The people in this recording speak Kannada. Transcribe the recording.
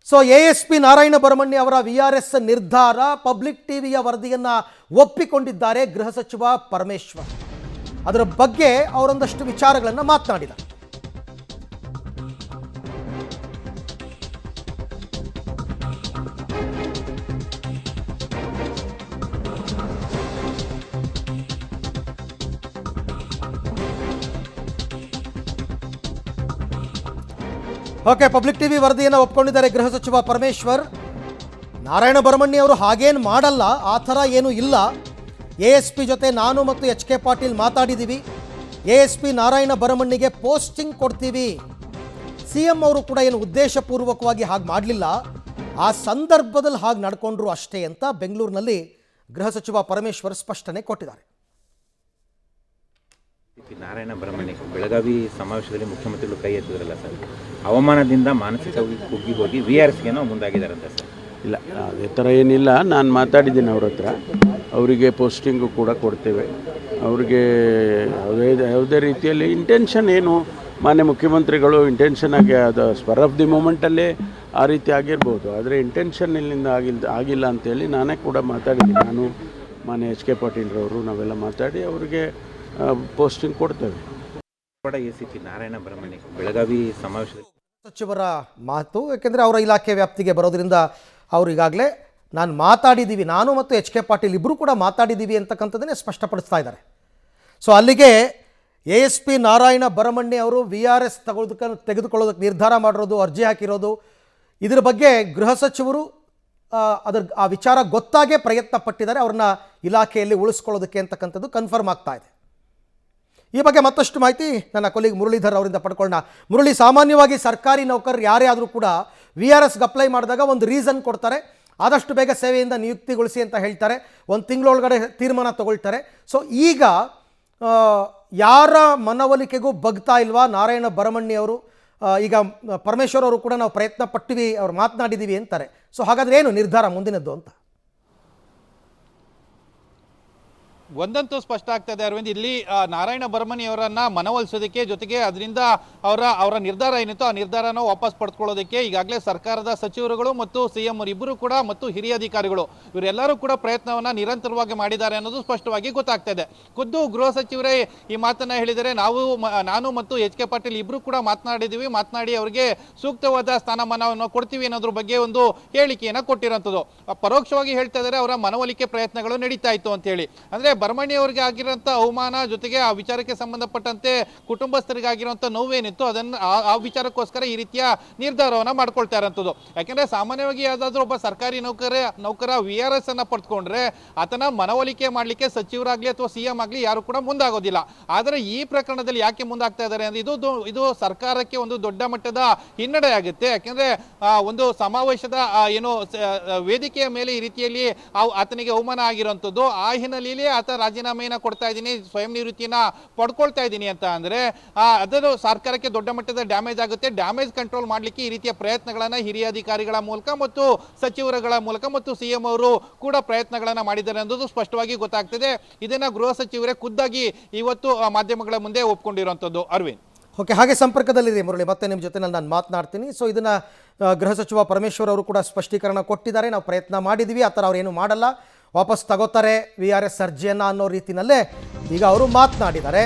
ಸೊ ಎಎಸ್ಪಿ ನಾರಾಯಣ ಬರಮಣ್ಣಿ ಅವರ ವಿಆರ್ಎಸ್ ನಿರ್ಧಾರ ಪಬ್ಲಿಕ್ ಟಿವಿಯ ವರದಿಯನ್ನು ಒಪ್ಪಿಕೊಂಡಿದ್ದಾರೆ ಗೃಹ ಸಚಿವ ಪರಮೇಶ್ವರ್. ಅದರ ಬಗ್ಗೆ ಅವರೊಂದಷ್ಟು ವಿಚಾರಗಳನ್ನು ಮಾತನಾಡಿದ್ದಾರೆ. ಓಕೆ, ಪಬ್ಲಿಕ್ ಟಿವಿ ವರದಿಯನ್ನು ಒಪ್ಕೊಂಡಿದ್ದಾರೆ ಗೃಹ ಸಚಿವ ಪರಮೇಶ್ವರ್. ನಾರಾಯಣ ಬರಮಣ್ಣಿ ಅವರು ಹಾಗೇನು ಮಾಡಲ್ಲ, ಆ ಥರ ಏನೂ ಇಲ್ಲ. ಎಎಸ್ಪಿ ಜೊತೆ ನಾನು ಮತ್ತು ಎಚ್.ಕೆ. ಪಾಟೀಲ್ ಮಾತಾಡಿದ್ದೀವಿ. ಎಎಸ್ಪಿ ನಾರಾಯಣ ಬರಮಣ್ಣಿಗೆ ಪೋಸ್ಟಿಂಗ್ ಕೊಡ್ತೀವಿ. CM ಅವರು ಕೂಡ ಏನು ಉದ್ದೇಶಪೂರ್ವಕವಾಗಿ ಹಾಗೆ ಮಾಡಲಿಲ್ಲ, ಆ ಸಂದರ್ಭದಲ್ಲಿ ಹಾಗೆ ನಡ್ಕೊಂಡ್ರು ಅಷ್ಟೇ ಅಂತ ಬೆಂಗಳೂರಿನಲ್ಲಿ ಗೃಹ ಸಚಿವ ಪರಮೇಶ್ವರ್ ಸ್ಪಷ್ಟನೆ ಕೊಟ್ಟಿದ್ದಾರೆ. ನಾರಾಯಣ ಬರಮಣ್ಣಿ ಬೆಳಗಾವಿ ಸಮಾವೇಶದಲ್ಲಿ ಮುಖ್ಯಮಂತ್ರಿಗಳು ಕೈ ಎತ್ತಿದ್ರಲ್ಲ ಸರ್, ಅವಮಾನದಿಂದ ಮಾನಸಿಕವಾಗಿ ಕುಗ್ಗಿ ಹೋಗಿ VRSಗೆ ಮುಂದಾಗಿದ್ದಾರಂತ ಸರ್. ಇಲ್ಲ, ಅದೇ ಥರ ಏನಿಲ್ಲ. ನಾನು ಮಾತಾಡಿದ್ದೀನಿ ಅವ್ರ ಹತ್ರ. ಅವರಿಗೆ ಪೋಸ್ಟಿಂಗು ಕೂಡ ಕೊಡ್ತೇವೆ. ಅವ್ರಿಗೆ ಯಾವುದೇ ರೀತಿಯಲ್ಲಿ ಇಂಟೆನ್ಷನ್ ಏನು, ಮಾನ್ಯ ಮುಖ್ಯಮಂತ್ರಿಗಳು ಇಂಟೆನ್ಷನ್ ಆಗಿ ಅದು ಸ್ಪರ್ ಆಫ್ ದಿ ಮೂಮೆಂಟಲ್ಲೇ ಆ ರೀತಿ ಆಗಿರ್ಬೋದು, ಆದರೆ ಇಂಟೆನ್ಷನ್ ಇಲ್ಲಿಂದ ಆಗಿಲ್ಲ ಅಂತೇಳಿ ನಾನೇ ಕೂಡ ಮಾತಾಡಿದ್ದೀನಿ. ನಾನು ಮಾನ್ಯ ಎಚ್.ಕೆ. ಪಾಟೀಲ್ರವರು ನಾವೆಲ್ಲ ಮಾತಾಡಿ ಅವರಿಗೆ ಪೋಸ್ಟಿಂಗ್ ಕೊಡ್ತೇವೆ. ACP ನಾರಾಯಣ ಬರಮಣ್ಣಿ ಬೆಳಗಾವಿ ಸಮಾವೇಶದಲ್ಲಿ ಸಚಿವರ ಮಾತು, ಯಾಕೆಂದರೆ ಅವರ ಇಲಾಖೆ ವ್ಯಾಪ್ತಿಗೆ ಬರೋದ್ರಿಂದ ಅವರು ಈಗಾಗಲೇ ಮಾತಾಡಿದ್ದೀವಿ, ನಾನು ಮತ್ತು ಎಚ್.ಕೆ. ಪಾಟೀಲ್ ಇಬ್ಬರು ಕೂಡ ಮಾತಾಡಿದ್ದೀವಿ ಅಂತಕ್ಕಂಥದ್ದನ್ನೇ ಸ್ಪಷ್ಟಪಡಿಸ್ತಾ ಇದ್ದಾರೆ. ಸೊ ಅಲ್ಲಿಗೆ ಎಎಸ್ಪಿ ನಾರಾಯಣ ಬರಮಣ್ಣಿ ಅವರು VRS ತೆಗೆದುಕೊಳ್ಳೋದಕ್ಕೆ ನಿರ್ಧಾರ ಮಾಡಿರೋದು, ಅರ್ಜಿ ಹಾಕಿರೋದು, ಇದರ ಬಗ್ಗೆ ಗೃಹ ಸಚಿವರು ಆ ವಿಚಾರ ಗೊತ್ತಾಗೇ ಪ್ರಯತ್ನ ಪಟ್ಟಿದ್ದಾರೆ ಅವ್ರನ್ನ ಇಲಾಖೆಯಲ್ಲಿ ಉಳಿಸ್ಕೊಳ್ಳೋದಕ್ಕೆ ಅಂತಕ್ಕಂಥದ್ದು ಕನ್ಫರ್ಮ್ ಆಗ್ತಾ ಇದೆ. ಈ ಬಗ್ಗೆ ಮತ್ತಷ್ಟು ಮಾಹಿತಿ ನನ್ನ ಕೊಲೀಗ್ ಮುರಳೀಧರ್ ಅವರಿಂದ ಪಡ್ಕೊಳ್ಳೋಣ. ಮುರಳಿ, ಸಾಮಾನ್ಯವಾಗಿ ಸರ್ಕಾರಿ ನೌಕರರು ಯಾರೇ ಆದರೂ ಕೂಡ VRSಗೆ ಅಪ್ಲೈ ಮಾಡಿದಾಗ ಒಂದು ರೀಸನ್ ಕೊಡ್ತಾರೆ, ಆದಷ್ಟು ಬೇಗ ಸೇವೆಯಿಂದ ನಿಯುಕ್ತಿಗೊಳಿಸಿ ಅಂತ ಹೇಳ್ತಾರೆ, ಒಂದು ತಿಂಗಳೊಳಗಡೆ ತೀರ್ಮಾನ ತಗೊಳ್ತಾರೆ. ಸೊ ಈಗ ಯಾರ ಮನವೊಲಿಕೆಗೂ ಬಗ್ತಾ ಇಲ್ವಾ ನಾರಾಯಣ ಬರಮಣ್ಣಿ ಅವರು? ಈಗ ಪರಮೇಶ್ವರ್ ಅವರು ಕೂಡ ನಾವು ಪ್ರಯತ್ನ ಪಟ್ಟಿವಿ, ಅವ್ರು ಮಾತನಾಡಿದ್ದೀವಿ ಅಂತಾರೆ. ಸೊ ಹಾಗಾದರೆ ಏನು ನಿರ್ಧಾರ ಮುಂದಿನದ್ದು ಅಂತ? ಒಂದಂತೂ ಸ್ಪಷ್ಟ ಆಗ್ತದೆ ಅರವಿಂದ್, ಇಲ್ಲಿ ನಾರಾಯಣ ಬರಮಣ್ಣಿ ಅವರನ್ನ ಮನವೊಲಿಸೋದಕ್ಕೆ, ಜೊತೆಗೆ ಅದರಿಂದ ಅವರ ನಿರ್ಧಾರ ಏನಿತ್ತು ಆ ನಿರ್ಧಾರನ ವಾಪಸ್ ಪಡೆದುಕೊಳ್ಳೋದಕ್ಕೆ ಈಗಾಗಲೇ ಸರ್ಕಾರದ ಸಚಿವರುಗಳು ಮತ್ತು CM ಇಬ್ಬರು ಕೂಡ ಮತ್ತು ಹಿರಿಯ ಅಧಿಕಾರಿಗಳು ಇವರೆಲ್ಲರೂ ಕೂಡ ಪ್ರಯತ್ನವನ್ನ ನಿರಂತರವಾಗಿ ಮಾಡಿದ್ದಾರೆ ಅನ್ನೋದು ಸ್ಪಷ್ಟವಾಗಿ ಗೊತ್ತಾಗ್ತಾ ಇದೆ. ಖುದ್ದು ಗೃಹ ಸಚಿವರೇ ಈ ಮಾತನ್ನ ಹೇಳಿದರೆ, ನಾನು ಮತ್ತು ಎಚ್.ಕೆ. ಪಾಟೀಲ್ ಇಬ್ಬರು ಕೂಡ ಮಾತನಾಡಿ ಅವರಿಗೆ ಸೂಕ್ತವಾದ ಸ್ಥಾನಮಾನವನ್ನು ಕೊಡ್ತೀವಿ ಅನ್ನೋದ್ರ ಬಗ್ಗೆ ಒಂದು ಹೇಳಿಕೆಯನ್ನ ಕೊಟ್ಟಿರೋಂಥದ್ದು. ಪರೋಕ್ಷವಾಗಿ ಹೇಳ್ತಾ ಇದ್ದಾರೆ ಅವರ ಮನವೊಲಿಕೆ ಪ್ರಯತ್ನಗಳು ನಡೀತಾ ಇತ್ತು ಅಂತ ಹೇಳಿ. ಅಂದ್ರೆ ಬರಮಣ್ಣಿ ಅವರಿಗೆ ಆಗಿರುವಂಥ ಅವಮಾನ, ಜೊತೆಗೆ ಆ ವಿಚಾರಕ್ಕೆ ಸಂಬಂಧಪಟ್ಟಂತೆ ಕುಟುಂಬಸ್ಥರಿಗೆ ಆಗಿರುವಂಥ ನೋವೇನಿತ್ತು ಅದನ್ನು ಆ ವಿಚಾರಕ್ಕೋಸ್ಕರ ಈ ರೀತಿಯ ನಿರ್ಧಾರವನ್ನು ಮಾಡ್ಕೊಳ್ತಾ ಇರೋಂಥದ್ದು. ಯಾಕೆಂದ್ರೆ ಸಾಮಾನ್ಯವಾಗಿ ಯಾವುದಾದ್ರೂ ಒಬ್ಬ ಸರ್ಕಾರಿ ನೌಕರ VRS ಅನ್ನ ಪಡೆದುಕೊಂಡ್ರೆ ಆತನ ಮನವೊಲಿಕೆ ಮಾಡಲಿಕ್ಕೆ ಸಚಿವರಾಗ್ಲಿ ಅಥವಾ CM ಆಗಲಿ ಯಾರು ಕೂಡ ಮುಂದಾಗೋದಿಲ್ಲ. ಆದರೆ ಈ ಪ್ರಕರಣದಲ್ಲಿ ಯಾಕೆ ಮುಂದಾಗ್ತಾ ಇದ್ದಾರೆ ಅಂದ್ರೆ ಇದು ಸರ್ಕಾರಕ್ಕೆ ಒಂದು ದೊಡ್ಡ ಮಟ್ಟದ ಹಿನ್ನಡೆ ಆಗುತ್ತೆ. ಯಾಕೆಂದ್ರೆ ಒಂದು ಸಮಾವೇಶದ ಏನು ವೇದಿಕೆಯ ಮೇಲೆ ಈ ರೀತಿಯಲ್ಲಿ ಆತನಿಗೆ ಅವಮಾನ ಆಗಿರುವಂಥದ್ದು, ಆ ಹಿನ್ನೆಲೆಯಲ್ಲಿ ಆತ ರಾಜೀನಾಮೆಯನ್ನ ಕೊಡ್ತಾ ಇದ್ದೀನಿ, ಸ್ವಯಂ ನಿವೃತ್ತಿಯನ್ನ ಪಡ್ಕೊಳ್ತಾ ಇದ್ದೀನಿ ಅಂತ ಅಂದ್ರೆ ಅದನ್ನು ಸರ್ಕಾರಕ್ಕೆ ದೊಡ್ಡ ಮಟ್ಟದ ಡ್ಯಾಮೇಜ್ ಆಗುತ್ತೆ. ಡ್ಯಾಮೇಜ್ ಕಂಟ್ರೋಲ್ ಮಾಡಲಿಕ್ಕೆ ಈ ರೀತಿಯ ಪ್ರಯತ್ನಗಳನ್ನ ಹಿರಿಯ ಅಧಿಕಾರಿಗಳ ಮೂಲಕ ಮತ್ತು ಸಚಿವರುಗಳ ಮೂಲಕ ಮತ್ತು CM ಅವರು ಕೂಡ ಪ್ರಯತ್ನಗಳನ್ನ ಮಾಡಿದ್ದಾರೆ ಅನ್ನೋದು ಸ್ಪಷ್ಟವಾಗಿ ಗೊತ್ತಾಗ್ತದೆ. ಇದನ್ನ ಗೃಹ ಸಚಿವರೇ ಖುದ್ದಾಗಿ ಇವತ್ತು ಮಾಧ್ಯಮಗಳ ಮುಂದೆ ಒಪ್ಕೊಂಡಿರುವಂಥದ್ದು. ಅರವಿಂದ್, ಓಕೆ, ಹಾಗೆ ಸಂಪರ್ಕದಲ್ಲಿರಿ ಮುರಳಿ, ಮತ್ತೆ ನಿಮ್ಮ ಜೊತೆ ನಾನು ಮಾತನಾಡ್ತೀನಿ. ಸೊ ಇದನ್ನು ಗೃಹ ಸಚಿವ ಪರಮೇಶ್ವರ್ ಅವರು ಕೂಡ ಸ್ಪಷ್ಟೀಕರಣ ಕೊಟ್ಟಿದ್ದಾರೆ. ನಾವು ಪ್ರಯತ್ನ ಮಾಡಿದ್ದೀವಿ, ಆ ಥರ ಅವ್ರೇನು ಮಾಡಲ್ಲ, ವಾಪಸ್ ತಗೋತಾರೆ VRS ಅರ್ಜಿಯನ್ನು ಅನ್ನೋ ರೀತಿಯಲ್ಲೇ ಈಗ ಅವರು ಮಾತನಾಡಿದ್ದಾರೆ.